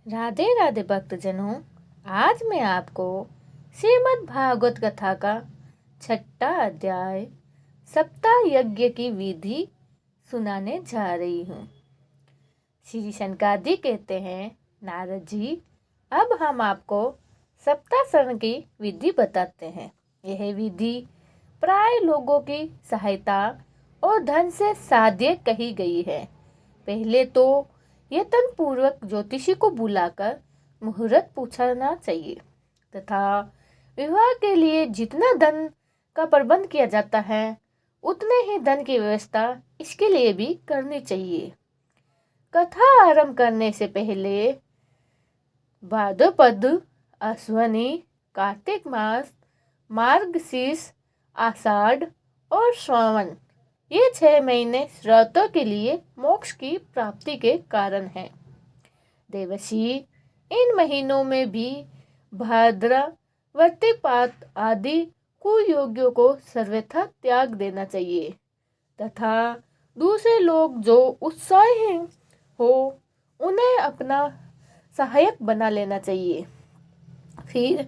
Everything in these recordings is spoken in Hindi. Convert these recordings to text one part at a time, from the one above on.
राधे राधे भक्तजनों। आज मैं आपको श्रीमद् भागवत कथा का 6वां अध्याय सप्ताह यज्ञ की विधि सुनाने जा रही हूँ। श्री शनकादि कहते हैं, नारद जी, अब हम आपको सप्ताह की विधि बताते हैं। यह विधि प्राय लोगों की सहायता और धन से साध्य कही गई है। पहले तो यत्न पूर्वक ज्योतिषी को बुलाकर मुहूर्त पूछना चाहिए तथा विवाह के लिए जितना धन का प्रबंध किया जाता है उतने ही धन की व्यवस्था इसके लिए भी करनी चाहिए। कथा आरंभ करने से पहले भाद्रपद, अश्वनी, कार्तिक मास, मार्गशीर्ष, आषाढ़ और श्रावण, ये 6 महीने श्रोता के लिए मोक्ष की प्राप्ति के कारण हैं। देवशी इन महीनों में भी भाद्रा, वर्तिपात आदि कुयोग्यों को सर्वथा त्याग देना चाहिए तथा दूसरे लोग जो उत्साही हो उन्हें अपना सहायक बना लेना चाहिए। फिर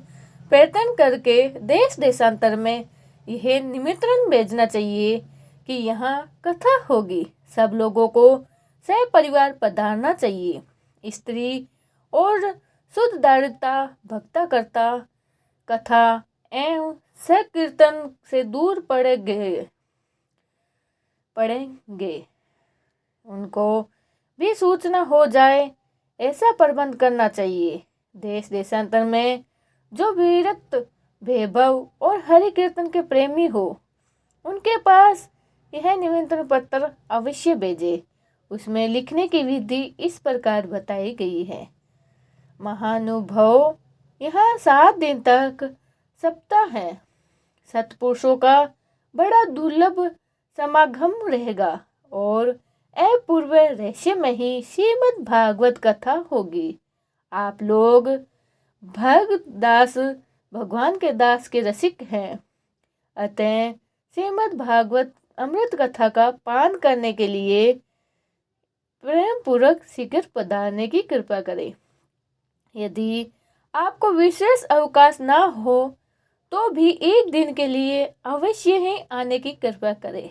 प्रयत्न करके देश देशांतर में यह निमंत्रण भेजना चाहिए कि यहाँ कथा होगी। सब लोगों को सपरिवार पधारना चाहिए। स्त्री और शुद्धदारिता भक्ता करता कथा एवं संकीर्तन से दूर पड़ेंगे। उनको भी सूचना हो जाए ऐसा प्रबंध करना चाहिए। देश देशांतर में जो विरक्त, वैभव और हरि कीर्तन के प्रेमी हो उनके पास यह निमंत्रण पत्र अवश्य भेजे। उसमें लिखने की विधि इस प्रकार बताई गई है। महानुभाव, यहाँ 7 दिन तक सप्ताह है। सत्पुरुषों का बड़ा दुर्लभ समागम रहेगा और अपूर्व रहस्य में ही श्रीमद् भागवत कथा होगी। आप लोग भगदास भगवान के दास के रसिक हैं, अतः श्रीमद् भागवत अमृत कथा का पान करने के लिए प्रेम पूर्वक शीघ्र पधारने की कृपा करें। यदि आपको विशेष अवकाश ना हो तो भी एक दिन के लिए अवश्य ही आने की कृपा करें,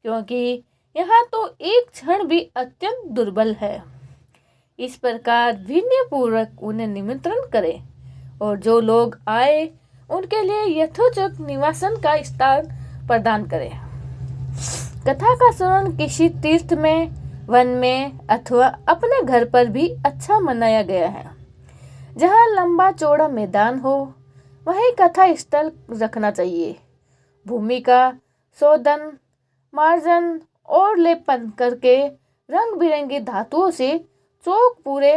क्योंकि यहाँ तो एक क्षण भी अत्यंत दुर्बल है। इस प्रकार विनय पूर्वक उन्हें निमंत्रण करें और जो लोग आए उनके लिए यथोचित निवासन का स्थान प्रदान करें। कथा का श्रवण किसी तीर्थ में, वन में अथवा अपने घर पर भी अच्छा मनाया गया है। जहाँ लंबा चौड़ा मैदान हो वहीं कथा स्थल रखना चाहिए। भूमि का शोधन, मार्जन और लेपन करके रंग बिरंगी धातुओं से चौक पूरे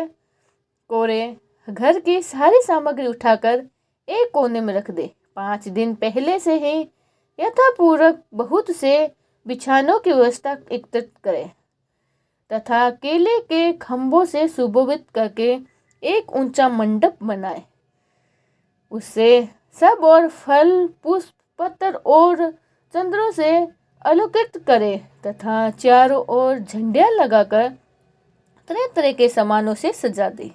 कोरे घर की सारी सामग्री उठाकर एक कोने में रख दे। 5 दिन पहले से ही यथापूर्वक बहुत से बिछानों की व्यवस्था एकत्रित करें तथा केले के खंभों से सुशोभित करके एक ऊंचा मंडप बनाए। उससे सब और फल, पुष्प, पत्र और चंद्रों से अलंकृत करे तथा चारों ओर झंडियां लगाकर तरह तरह के सामानों से सजा दे।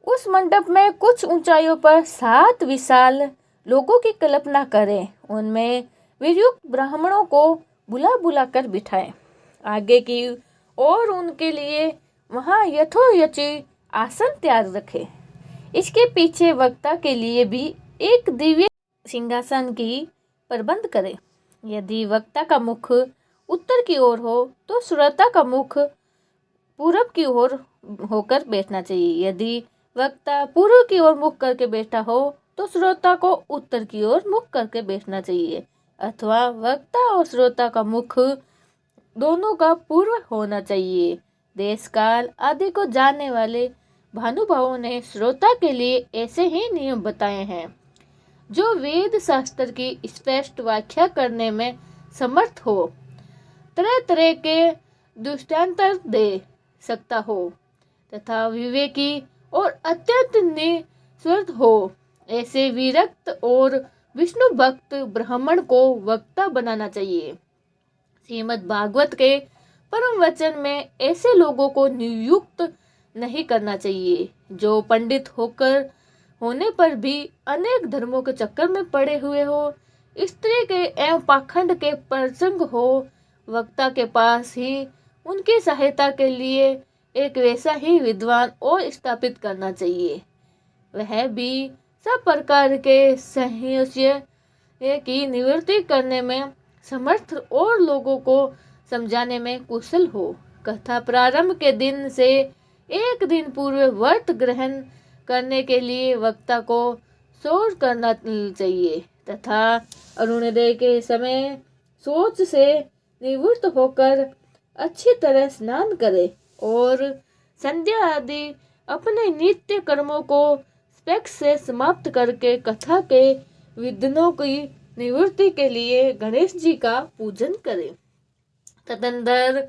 उस मंडप में कुछ ऊंचाइयों पर 7 विशाल लोगों की कल्पना करें। उनमें वियुक्त ब्राह्मणों को बुला बुला कर बिठाएं। आगे की ओर उनके लिए वहां यथोचित आसन तैयार रखें। इसके पीछे वक्ता के लिए भी एक दिव्य सिंहासन की प्रबंध करें। यदि वक्ता का मुख उत्तर की ओर हो तो श्रोता का मुख पूरब की ओर होकर बैठना चाहिए। यदि वक्ता पूर्व की ओर मुख करके बैठा हो तो श्रोता को उत्तर की ओर मुख करके बैठना चाहिए, अथवा वक्ता और श्रोता का मुख दोनों का पूर्व होना चाहिए। देश काल आदि को जानने वाले भानुभावों ने श्रोता के लिए ऐसे ही नियम बताए हैं जो वेद शास्त्र की स्पष्ट व्याख्या करने में समर्थ हो, तरह तरह के दृष्टांत दे सकता हो तथा विवेकी और अत्यंत निस्वार्थ हो। ऐसे विरक्त और विष्णु भक्त ब्राह्मण को वक्ता बनाना चाहिए। श्रीमद् भागवत के परम वचन में ऐसे लोगों को नियुक्त नहीं करना चाहिए। जो पंडित होने पर भी अनेक धर्मों के चक्कर में पड़े हुए हो, स्त्री के एवं पाखंड के प्रसंग हो, वक्ता के पास ही उनकी सहायता के लिए एक वैसा ही विद्वान और स्थापित करना चाहिए। वह भी सब प्रकार के संशय की निवृत्ति करने में समर्थ और लोगों को समझाने में कुशल हो। कथा प्रारंभ के दिन से एक दिन पूर्व व्रत ग्रहण करने के लिए वक्ता को सोच करना चाहिए तथा अरुणोदय के समय सोच से निवृत्त होकर अच्छी तरह स्नान करे और संध्या आदि अपने नित्य कर्मों को स्पेक्स से समाप्त करके कथा के विघ्नों की निवृत्ति के लिए गणेश जी का पूजन करे। तदनंतर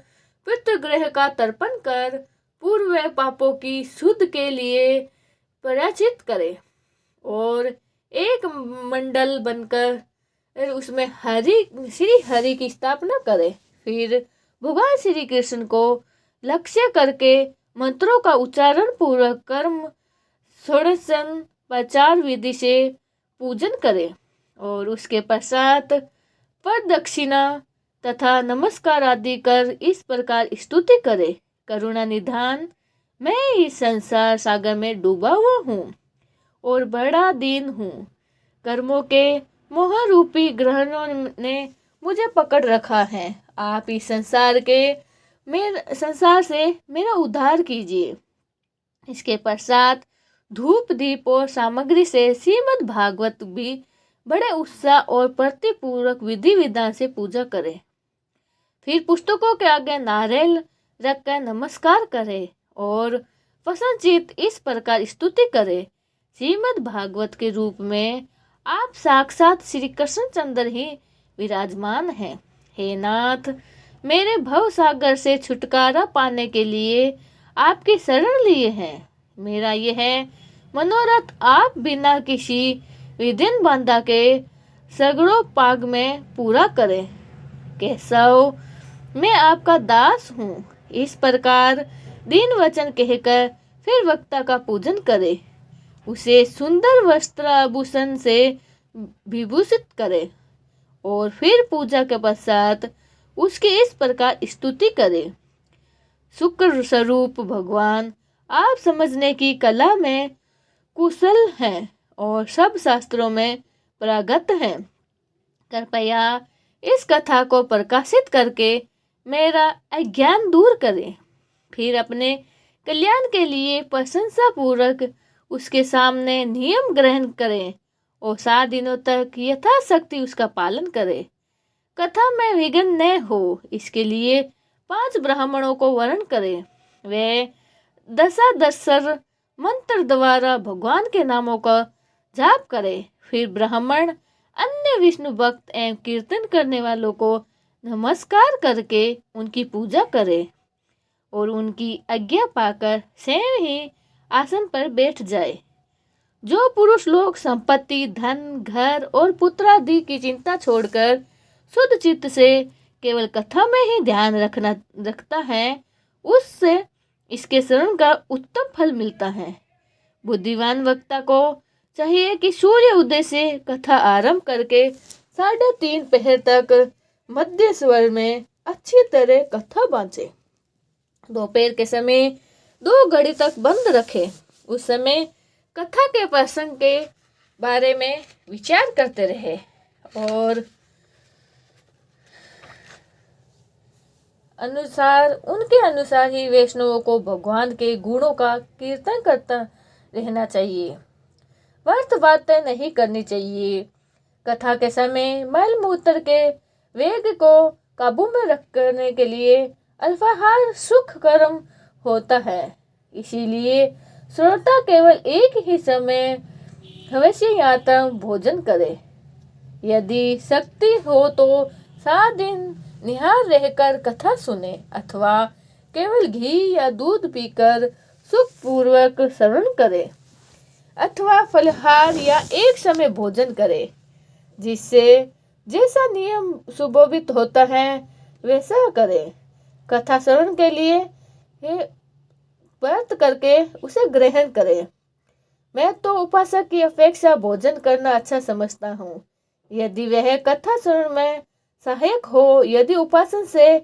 पितृगृह का तर्पण कर पूर्व पापों की शुद्ध के लिए प्रायश्चित करे और एक मंडल बनकर उसमें श्री हरि की स्थापना करे। फिर भगवान श्री कृष्ण को लक्ष्य करके मंत्रों का उच्चारण पूर्वक कर्म षोडशोपचार विधि से पूजन करे और उसके पश्चात प्रदक्षिणा तथा नमस्कार आदि कर इस प्रकार स्तुति करे। करुणा निधान, मैं इस संसार सागर में डूबा हुआ हूँ और बड़ा दीन हूँ। कर्मों के मोह रूपी ग्रहणों ने मुझे पकड़ रखा है। आप इस संसार से मेरा उद्धार कीजिए। इसके पश्चात धूप दीप और सामग्री से श्रीमद् भागवत भी बड़े उत्साह और प्रतिपूर्वक विधि विधान से पूजा करे। फिर पुस्तकों के आगे नारियल रखकर नमस्कार करे और प्रसन्नचित्त इस प्रकार स्तुति करे। श्रीमद् भागवत के रूप में आप साक्षात श्री कृष्णचंद्र ही विराजमान हैं। हे नाथ, मेरे भव सागर से छुटकारा पाने के लिए आपकी शरण लिए हैं। मेरा यह मनोरथ आप बिना किसी विघ्न बाधा के सगड़ों पाग में पूरा करें। केशव, मैं आपका दास हूँ। इस प्रकार दीन वचन कहकर फिर वक्ता का पूजन करे, उसे सुंदर वस्त्र आभूषण से विभूषित करे और फिर पूजा के पश्चात उसकी इस प्रकार स्तुति करे। शुक्र स्वरूप भगवान, आप समझने की कला में कुशल हैं और सब शास्त्रों में प्रागत हैं। कृपया इस कथा को प्रकाशित करके मेरा अज्ञान दूर करें। फिर अपने कल्याण के लिए प्रशंसा पूर्वक उसके सामने नियम ग्रहण करें और 7 दिनों तक यथाशक्ति उसका पालन करें। कथा में विघ्न न हो, इसके लिए 5 ब्राह्मणों को वर्ण करें। वे दशादशर मंत्र द्वारा भगवान के नामों का जाप करें। फिर ब्राह्मण अन्य विष्णु भक्त एवं कीर्तन करने वालों को नमस्कार करके उनकी पूजा करें और उनकी आज्ञा पाकर स्वयं ही आसन पर बैठ जाए। जो पुरुष लोग संपत्ति, धन, घर और पुत्र आदि की चिंता छोड़कर शुद्ध चित्त से केवल कथा में ही ध्यान रखता है, उससे इसके श्रवण का उत्तम फल मिलता है। बुद्धिमान वक्ता को चाहिए कि सूर्य उदय से कथा आरंभ करके 3:30 पहर तक मध्य स्वर में अच्छी तरह कथा बांचे। दोपहर के समय 2 घड़ी तक बंद रखे। उस समय कथा के प्रसंग के बारे में विचार करते रहे और उनके अनुसार ही वैष्णवों को भगवान के गुणों का कीर्तन करता रहना चाहिए। व्यर्थ बातें नहीं करनी चाहिए। कथा के समय मल मूत्र के वेग को काबू में रखने के लिए अल्पाहार सुख कर्म होता है। इसीलिए श्रोता केवल एक ही समय हवश्ययात्रा भोजन करे। यदि शक्ति हो तो 7 दिन निहार रहकर कथा सुने अथवा केवल घी या दूध पीकर सुखपूर्वक श्रवण करे अथवा फलहार या एक समय भोजन करे। जिससे जैसा नियम सुशोभित होता है वैसा करे। कथा श्रवण के लिए व्रत करके उसे ग्रहण करे। मैं तो उपासक की अपेक्षा भोजन करना अच्छा समझता हूँ। यदि वह कथा श्रवण में सहायक हो, यदि उपासन से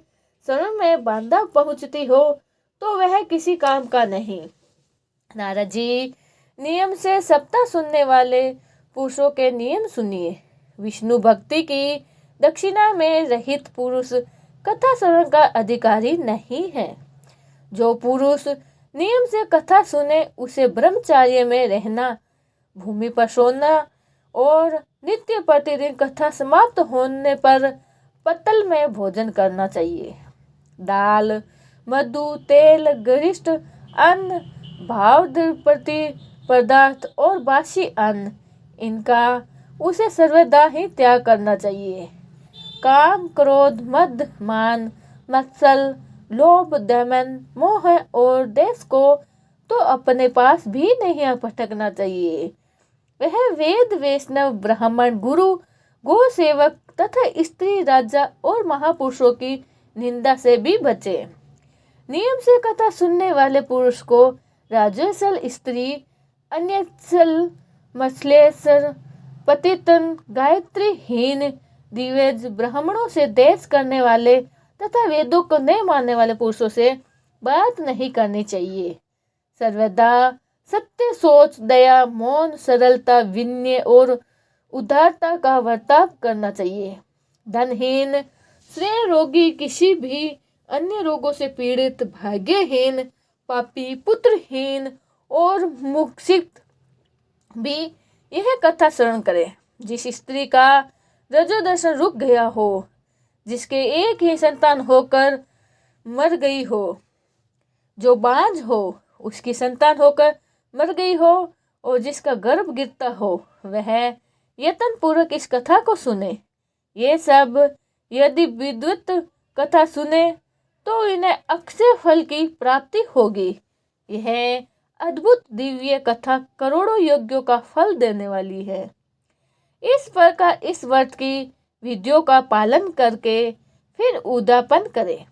श्रवण में बाधा पहुँचती हो, तो वह किसी काम का नहीं। नारद जी, नियम से सप्ताह सुनने वाले पुरुषों के नियम सुनिए। विष्णु भक्ति की दक्षिणा में रहित पुरुष कथा श्रवण का अधिकारी नहीं है। जो पुरुष नियम से कथा सुने, उसे ब्रह्मचार्य में रहना, भूमि पर सोना और नित्य प्रतिदिन कथा समाप्त होने पर पत्तल में भोजन करना चाहिए। दाल, मधु, तेल, गरिष्ठ अन्न, भाव प्रति पदार्थ और बासी अन्न, इनका उसे सर्वदा ही त्याग करना चाहिए। काम, क्रोध, मद, मान, मत्सर, लोभ, दमन, मोह और देश को तो अपने पास भी नहीं भटकना चाहिए। वह वेद, वैष्णव, ब्राह्मण, गुरु, गो सेवक तथा स्त्री, राजा और महापुरुषों की निंदा से भी बचे। नियम से कथा सुनने वाले पुरुष को राजसल स्त्री, अन्यसल, मछलेसर, पतितन, गायत्रीहीन, दिव्यज, ब्राह्मणों से देश करने वाले तथा वेदों को नहीं मानने वाले पुरुषों से बात नहीं करनी चाहिए। सर्वदा सत्य सोच, दया, मौन, सरलता, विनय और उदारता का बर्ताव करना चाहिए। धनहीन, श्रेय रोगी, किसी भी अन्य रोगों से पीड़ित, भाग्यहीन, पापी, पुत्रहीन और मुक्षित भी यह कथा श्रवण करे। जिस स्त्री का रजोदर्शन रुक गया हो, जिसके एक ही संतान होकर मर गई हो, जो बांझ हो उसकी संतान होकर मर गई हो, और जिसका गर्भ गिरता हो, वह यत्न पूर्वक इस कथा को सुने। ये सब यदि विद्वत कथा सुने तो इन्हें अक्षय फल की प्राप्ति होगी। यह अद्भुत दिव्य कथा करोड़ों यज्ञों का फल देने वाली है। इस प्रकार इस व्रत की विधियों का पालन करके फिर उद्यापन करें।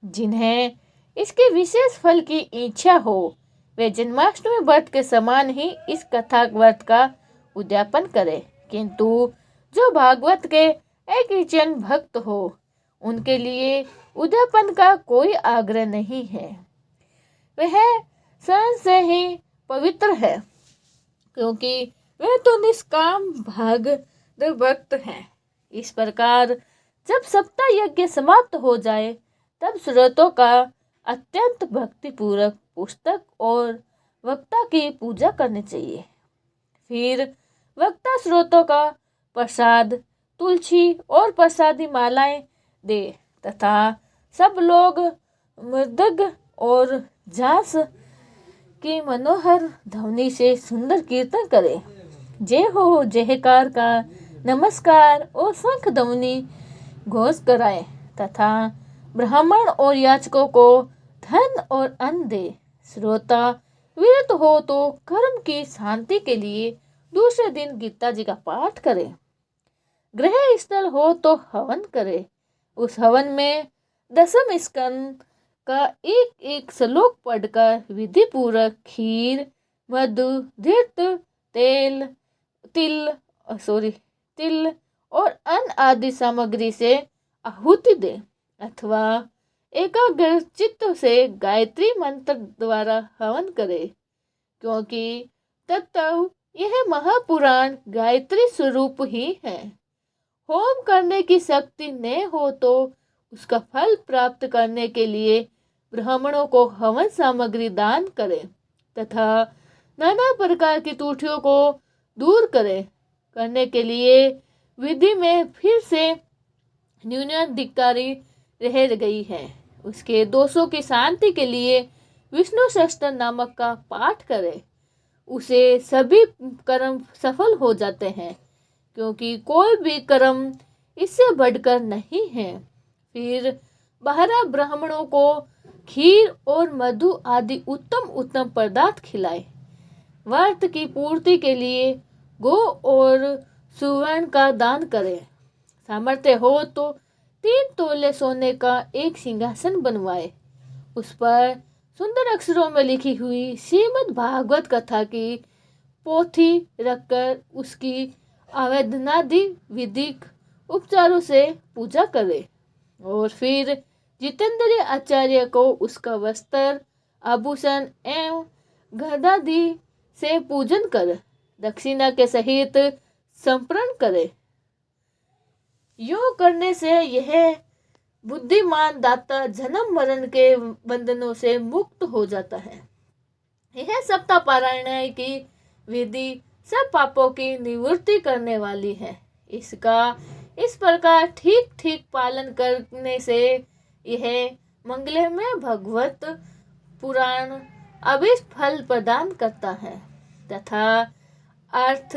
जिन्हें इसके विशेष फल की इच्छा हो, वे जन्माष्टमी व्रत के समान ही इस कथा व्रत का उद्यापन करें। किंतु जो भागवत के एक भक्त हो, उनके लिए उद्यापन का कोई आग्रह नहीं है। वह स्वयं से ही पवित्र है, क्योंकि वह तो निष्काम भागवत भक्त हैं। इस प्रकार जब सप्ताह यज्ञ समाप्त हो जाए, तब श्रोतों का अत्यंत भक्तिपूर्वक पुस्तक और वक्ता की पूजा करनी चाहिए। फिर वक्ता श्रोतों का प्रसाद, तुलसी और प्रसादी मालाएं दे तथा सब लोग मृदंग और झांस की मनोहर ध्वनि से सुंदर कीर्तन करें। जय हो जयकार का नमस्कार और शंख ध्वनि घोष कराएं तथा ब्राह्मण और याचकों को धन और अन्न दे। श्रोता विरत हो तो कर्म की शांति के लिए दूसरे दिन गीता जी का पाठ करें। गृह स्थल हो तो हवन करे। उस हवन में दसम स्कंद का एक एक श्लोक पढ़कर विधि पूर्वक खीर, मधु, घृत, तिल और अन्न आदि सामग्री से आहुति दे, अथवा एकाग्र चित्त से गायत्री मंत्र द्वारा हवन करे, क्योंकि तत्व यह महापुराण गायत्री स्वरूप ही है। होम करने की शक्ति न हो तो उसका फल प्राप्त करने के लिए ब्राह्मणों को हवन सामग्री दान करें तथा नाना प्रकार की त्रुटियों को दूर करने के लिए विधि में फिर से न्यूनाधिकारी रह गई है। उसके दोषों की शांति के लिए विष्णु सहस्त्र नामक का पाठ करें। उसे सभी कर्म सफल हो जाते हैं, क्योंकि कोई भी कर्म इससे बढ़कर नहीं है। फिर 12 ब्राह्मणों को खीर और मधु आदि उत्तम उत्तम पदार्थ खिलाए। व्रत की पूर्ति के लिए गो और सुवर्ण का दान करें। सामर्थ्य हो तो 3 तोले सोने का एक सिंहासन बनवाए, उस पर सुंदर अक्षरों में लिखी हुई श्रीमद् भागवत कथा की पोथी रखकर उसकी आवेदनादि विधिक उपचारों से पूजा करे और फिर जितेंद्रिय आचार्य को उसका वस्त्र आभूषण एवं गदादि से पूजन कर दक्षिणा के सहित समर्पण करे। यूं करने से यह बुद्धिमान दाता जन्म मरण के बंधनों से मुक्त हो जाता है। यह सप्ताह पारायण की विधि सब पापों की निवृत्ति करने वाली है। इसका इस प्रकार ठीक ठीक पालन करने से यह मंगलमय भगवत पुराण अभीष्ट फल प्रदान करता है तथा अर्थ,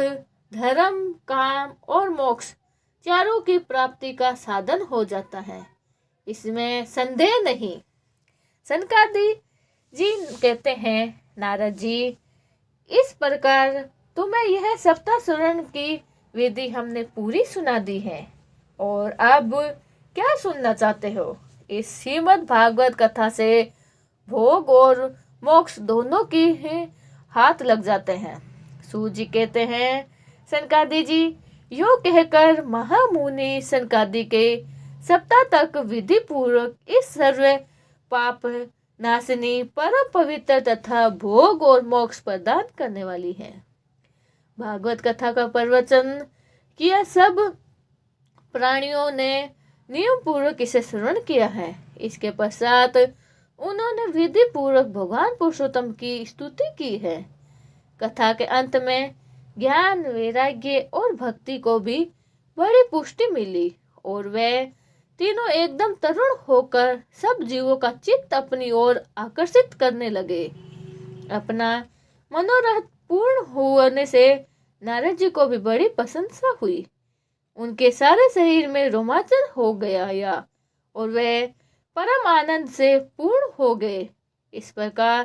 धर्म, काम और मोक्ष चारों की प्राप्ति का साधन हो जाता है। इसमें संदेह नहीं। सनकादि जी कहते हैं, नारद जी, इस प्रकार तुम्हें यह सप्ताह सुरण की विधि हमने पूरी सुना दी है और अब क्या सुनना चाहते हो? इस श्रीमद् भागवत कथा से भोग और मोक्ष दोनों की ही हाथ लग जाते हैं। सूत जी कहते हैं, सनकादि जी, यो कहकर महामुनि सनकादि के सप्ताह तक विधि पूर्वक इस सर्व पाप नाशनी परम पवित्र तथा भोग और मोक्ष प्रदान करने वाली है भागवत कथा का प्रवचन किया। सब प्राणियों ने नियम पूर्वक इसे श्रवण किया है। इसके पश्चात उन्होंने विधि पूर्वक भगवान पुरुषोत्तम की स्तुति की है। कथा के अंत में ज्ञान, वैराग्य और भक्ति को भी बड़ी पुष्टि मिली और वे तीनों एकदम तरुण होकर सब जीवों का चित्त अपनी ओर आकर्षित करने लगे। अपना मनोरथ पूर्ण होने से नारद जी को भी बड़ी प्रशंसा हुई। उनके सारे शरीर में रोमांचन हो गया और वे परम आनंद से पूर्ण हो गए। इस प्रकार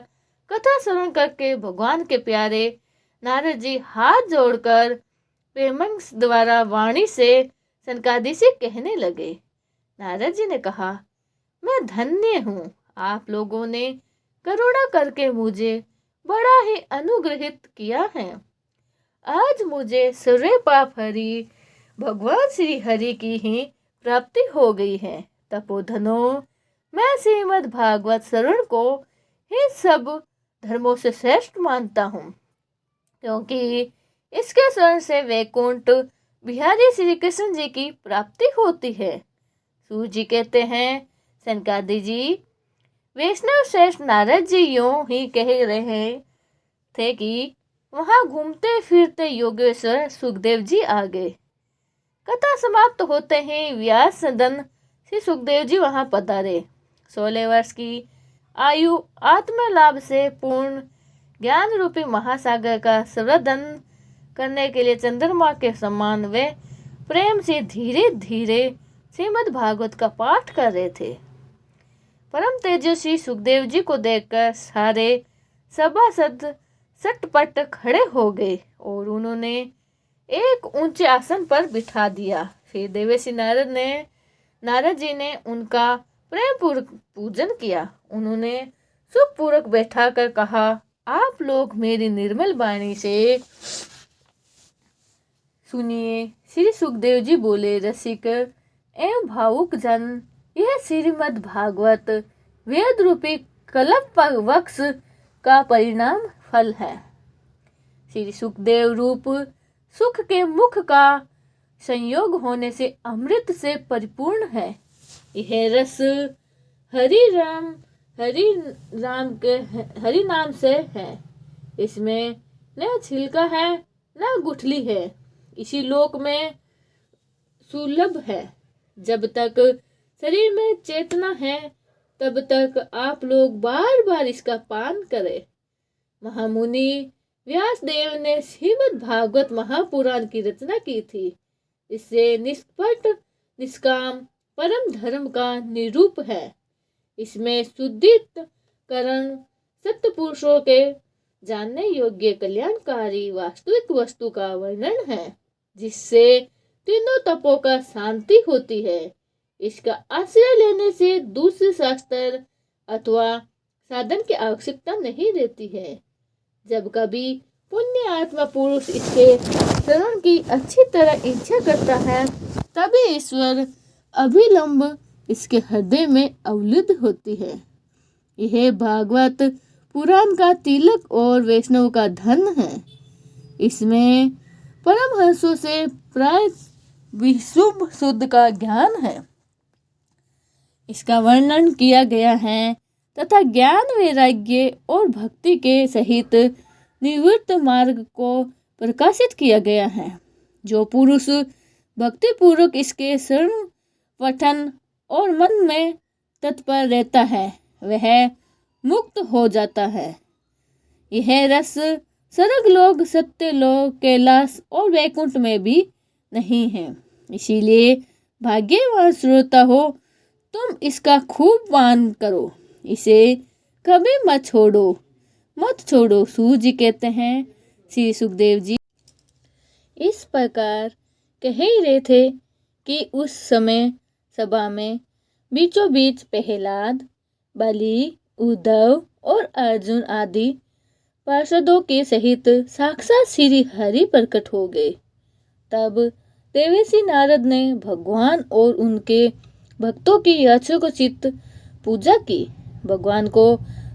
कथा श्रवण करके भगवान के प्यारे नारद जी हाथ जोड़कर प्रेमंस द्वारा वाणी से सनकादि से कहने लगे। नारद जी ने कहा, मैं धन्य हूँ, आप लोगों ने करुणा करके मुझे बड़ा ही अनुग्रहित किया है। आज मुझे सर्व पाप हरि भगवान श्री हरि की ही प्राप्ति हो गई है। तपोधनो, मैं श्रीमद् भागवत शरण को ही सब धर्मों से श्रेष्ठ मानता हूँ, क्योंकि इसके शरण से वैकुंठ बिहारी श्री कृष्ण जी की प्राप्ति होती है। सूत जी कहते हैं, सनकादि जी, वैष्णव श्रेष्ठ नारद जी यूं ही कह रहे थे कि वहां घूमते फिरते योगेश्वर सुखदेव जी आ गए। कथा समाप्त होते ही व्यास सदन श्री सुखदेव जी वहां पधारे। 16 वर्ष की आयु आत्मलाभ से पूर्ण ज्ञान रूपी महासागर का संवर्धन करने के लिए चंद्रमा के समान वे प्रेम से धीरे धीरे श्रीमद् भागवत का पाठ कर रहे थे। परम तेजस्वी सुखदेव जी को देखकर सारे सभासद सटपट खड़े हो गए और उन्होंने एक ऊंचे आसन पर बिठा दिया। फिर देवर्षि नारद जी ने उनका प्रेम पूर्वक पूजन किया। उन्होंने सुखपूर्वक बैठाकर कहा, आप लोग मेरी निर्मल वाणी से सुनिए। श्री सुखदेव जी बोले, रसिक एवं भावुक जन, यह श्रीमद् भागवत वेद रूपी कल्प वृक्ष का परिणाम फल है। श्री सुखदेव रूप सुख के मुख का संयोग होने से अमृत से परिपूर्ण है। यह रस हरि नाम से है। इसमें न छिलका है न गुठली है। इसी लोक में सुलभ है। जब तक शरीर में चेतना है तब तक आप लोग बार बार इसका पान करें। महामुनि व्यास देव ने श्रीमद् भागवत महापुराण की रचना की थी। इससे निष्पट निष्काम परम धर्म का निरूप है। इसमें शुद्धिकरण सत्य पुरुषों के जानने योग्य कल्याणकारी वास्तविक वस्तु का वर्णन है, जिससे तीनों तपों का शांति होती है। इसका आश्रय लेने से दूसरे शास्त्र अथवा साधन की आवश्यकता नहीं रहती है। जब कभी पुण्य आत्मा पुरुष इसके शरण की अच्छी तरह इच्छा करता है, तभी ईश्वर अभिलंब इसके हृदय में अवलिद होती है। यह भागवत पुराण का तिलक और वैष्णव का धन है। इसमें परमहंसों से प्राय विशुभ शुद्ध का ज्ञान है। इसका वर्णन किया गया है तथा ज्ञान वैराग्य और भक्ति के सहित निवृत्त मार्ग को प्रकाशित किया गया है। जो पुरुष भक्ति पूर्वक इसके शरण पठन और मन में तत्पर रहता है, वह मुक्त हो जाता है। यह रस स्वर्ग लोक, सत्य लोक, कैलाश और वैकुंठ में भी नहीं है। इसीलिए भाग्यवान श्रोता हो, तुम इसका खूब पान करो, इसे कभी मत छोड़ो। सूत जी कहते हैं, श्री सुखदेव जी इस प्रकार कह ही रहे थे कि उस समय सभा में बीचों बीच प्रहलाद, बलि, उद्धव और अर्जुन आदि पार्षदों के सहित साक्षात श्री हरि प्रकट हो गए। तब देवर्षि नारद ने भगवान और उनके भक्तों की यथोचित पूजा की। भगवान को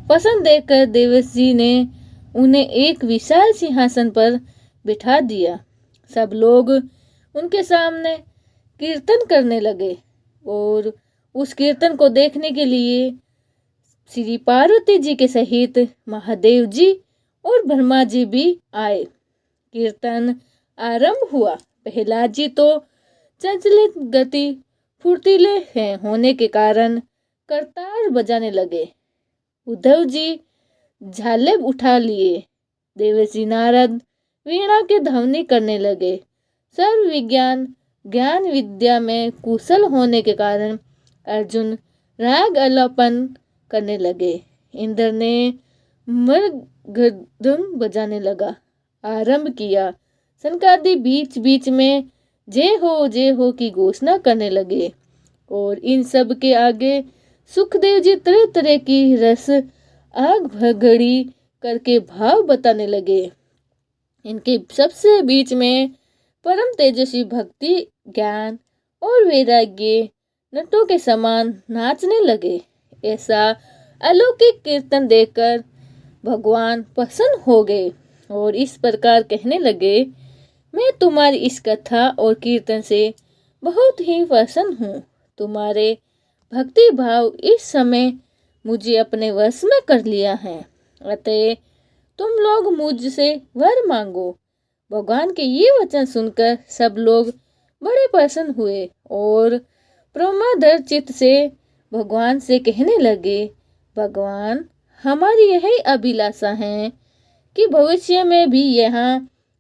पसंद देखकर देवर्षि ने उन्हें एक विशाल सिंहासन पर बिठा दिया। सब लोग उनके सामने कीर्तन करने लगे और उस कीर्तन को देखने के लिए श्री पार्वती जी के सहित महादेव जी और ब्रह्मा जी भी आए। कीर्तन आरंभ हुआ। प्रहलाद जी तो चंचलित गति फुर्तीले हैं होने के कारण करतार बजाने लगे। उद्धव जी झाले उठा लिए। देवर्षि नारद वीणा के ध्वनि करने लगे। सर्व विज्ञान ज्ञान विद्या में कुशल होने के कारण अर्जुन राग आलापन करने लगे। इंद्र ने मृदंगम बजाने लगा आरंभ किया। सनकादि बीच बीच में जय हो की घोषणा करने लगे और इन सब के आगे सुखदेव जी तरह तरह की रस आग भगड़ी करके भाव बताने लगे। इनके सबसे बीच में परम तेजस्वी भक्ति, ज्ञान और वैराग्य नटों के समान नाचने लगे। ऐसा अलौकिक कीर्तन देखकर भगवान प्रसन्न हो गए और इस प्रकार कहने लगे, मैं तुम्हारी इस कथा और कीर्तन से बहुत ही प्रसन्न हूँ। तुम्हारे भक्ति भाव इस समय मुझे अपने वश में कर लिया है। अतः तुम लोग मुझसे वर मांगो। भगवान के ये वचन सुनकर सब लोग बड़े प्रसन्न हुए और प्रमादर चित्त से भगवान से कहने लगे, भगवान, हमारी यही अभिलाषा है कि भविष्य में भी यहाँ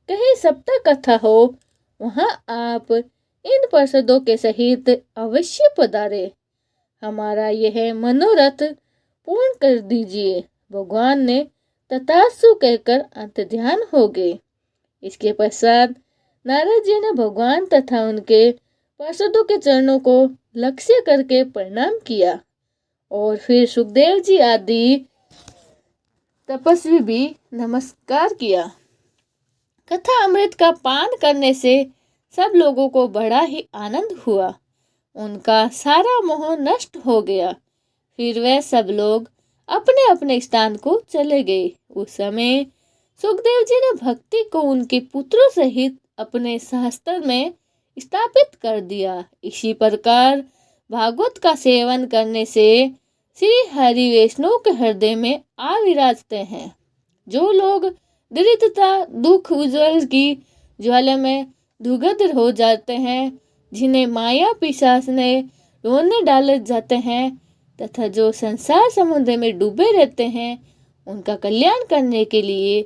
कहीं सप्ताह कथा हो, वहाँ आप इन पार्षदों के सहित अवश्य पधारे। हमारा यह मनोरथ पूर्ण कर दीजिए। भगवान ने तथास्तु कहकर अंतर्ध्यान हो गए। इसके पश्चात नारद जी ने भगवान तथा उनके पार्षदों के चरणों को लक्ष्य करके प्रणाम किया और फिर सुखदेव जी आदि तपस्वी भी नमस्कार किया। कथा अमृत का पान करने से सब लोगों को बड़ा ही आनंद हुआ। उनका सारा मोह नष्ट हो गया। फिर वे सब लोग अपने अपने स्थान को चले गए। उस समय सुखदेव जी ने भक्ति को उनके पुत्रों सहित अपने शास्त्र में स्थापित कर दिया। इसी प्रकार भागवत का सेवन करने से श्री हरि वैष्णव के हृदय में आ विराजते हैं। जो लोग दरिद्रता, दुख, उज्ज्वल की ज्वाला में दुर्गंध हो जाते हैं, जिन्हें माया पिशाच ने रोने डाले जाते हैं तथा जो संसार समुद्र में डूबे रहते हैं, उनका कल्याण करने के लिए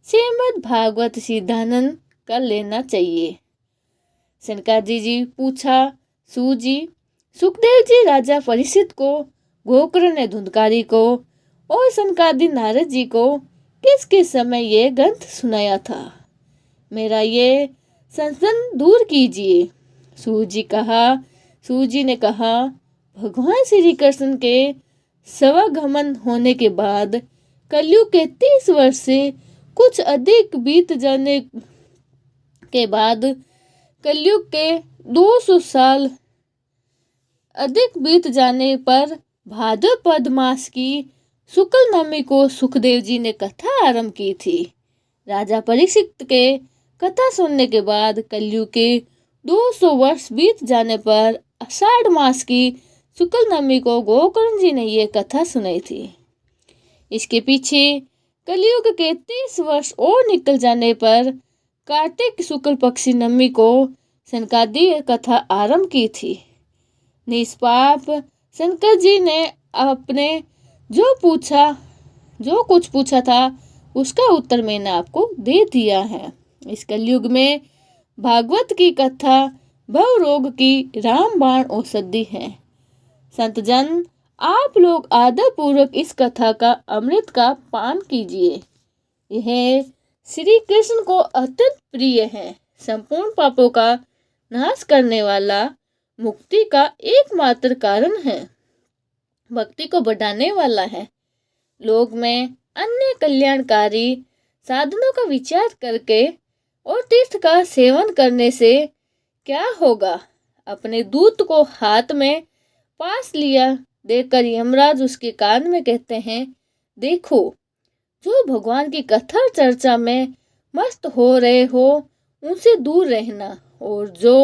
श्रीमद् भागवत सिद्धानंद कर लेना चाहिए। सनकादि जी पूछा, सूत जी, सुखदेव जी राजा परीक्षित को, गोकर्ण ने धुंधकारी को और सनकादि नारद जी को किस किस समय ये ग्रंथ सुनाया था? मेरा ये संशय दूर कीजिए। सूत जी ने कहा, भगवान श्री कृष्ण के स्वागमन होने के बाद कलयुग के 30 वर्ष से कुछ अधिक बीत जाने के बाद कलयुग के 200 साल अधिक बीत जाने पर भाद्रपद मास की शुक्ल नवमी को सुखदेव जी ने कथा आरंभ की थी। राजा परीक्षित के कथा सुनने के बाद कलयुग के 200 वर्ष बीत जाने पर आषाढ़ मास की शुक्ल नवमी को गोकर्ण जी ने ये कथा सुनाई थी। इसके पीछे कलयुग के 30 वर्ष और निकल जाने पर कार्तिक शुक्ल पक्षी नवमी को सनकादिक कथा आरंभ की थी। निष्पाप शंकर जी ने अपने जो कुछ पूछा था उसका उत्तर मैंने आपको दे दिया है। इस कलयुग में भागवत की कथा भव रोग की रामबाण औषधि है। संतजन, आप लोग आदर पूर्वक इस कथा का अमृत का पान कीजिए। यह श्री कृष्ण को अत्यंत प्रिय है। संपूर्ण पापों का नाश करने वाला, मुक्ति का एकमात्र कारण है, भक्ति को बढ़ाने वाला है। लोक में अन्य कल्याणकारी साधनों का विचार करके और तीर्थ का सेवन करने से क्या होगा। अपने दूत को हाथ में पास लिया देखकर यमराज उसके कान में कहते हैं, देखो, जो भगवान की कथा चर्चा में मस्त हो रहे हो उनसे दूर रहना, और जो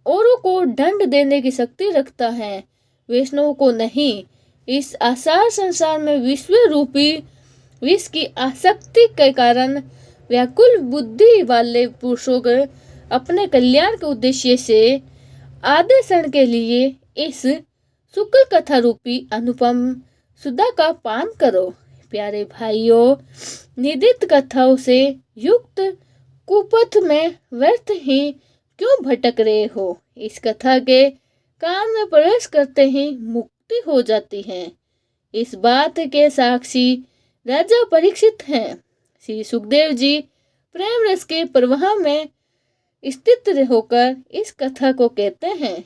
औरों को दंड देने की शक्ति रखता है वैष्णव को नहीं। इस आसार संसार में विश्व रूपी विष की आसक्ति के कारण व्याकुल बुद्धि वाले पुरुषों को अपने कल्याण के उद्देश्य से आधे क्षण के लिए इस शुक्ल कथा रूपी अनुपम सुधा का पान करो। प्यारे भाइयों, निदित कथाओं से युक्त कुपथ में व्यर्थ ही क्यों भटक रहे हो। इस कथा के कान में प्रवेश करते ही मुक्ति हो जाती है। इस बात के साक्षी राजा परीक्षित हैं। श्री सुखदेव जी प्रेम रस के प्रवाह में स्थित होकर इस कथा को कहते हैं।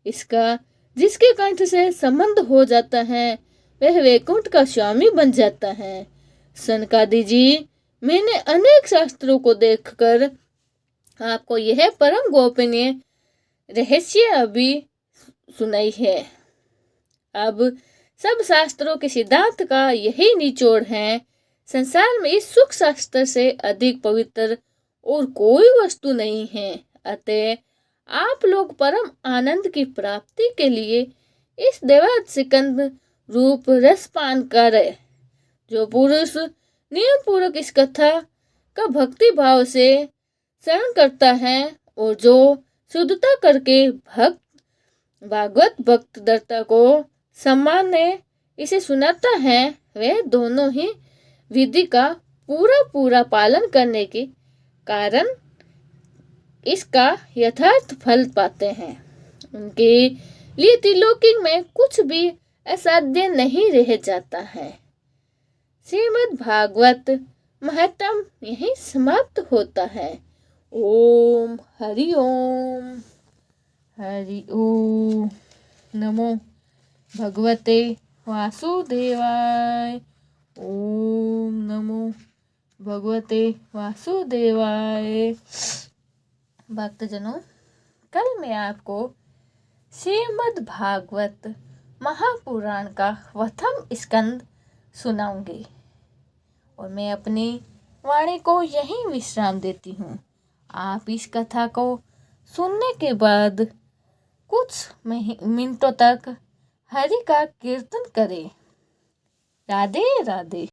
इसका जिसके कंठ से संबंध हो जाता है वह वैकुंठ का स्वामी बन जाता है। सनकादि जी, मैंने अनेक शास्त्रों को देखकर आपको यह परम गोपनीय रहस्य अभी सुनाई है। अब सब शास्त्रों के सिद्धांत का यही निचोड़ है। संसार में इस सुख शास्त्र से अधिक पवित्र और कोई वस्तु नहीं है। अतः आप लोग परम आनंद की प्राप्ति के लिए इस देवत सिकंद रूप रसपान करें। जो पुरुष नियम पूर्वक इस कथा का भक्ति भाव से श्रवण करता है और जो शुद्धता करके भागवत भक्त दत्ता को सम्मान ने इसे सुनाता है, वह दोनों ही विधि का पूरा पालन करने के कारण इसका यथार्थ फल पाते हैं। उनके लिए त्रिलोकी में कुछ भी असाध्य नहीं रह जाता है। श्रीमद् भागवत महत्म यहीं समाप्त होता है। ओम हरि ओम। हरि ओम। नमो भगवते वासुदेवाय। ओम नमो भगवते वासुदेवाय। भक्तजनों, कल मैं आपको श्रीमद् भागवत महापुराण का प्रथम स्कंद सुनाऊंगी और मैं अपनी वाणी को यहीं विश्राम देती हूँ। आप इस कथा को सुनने के बाद कुछ मिनटों तक हरि का कीर्तन करें। राधे राधे।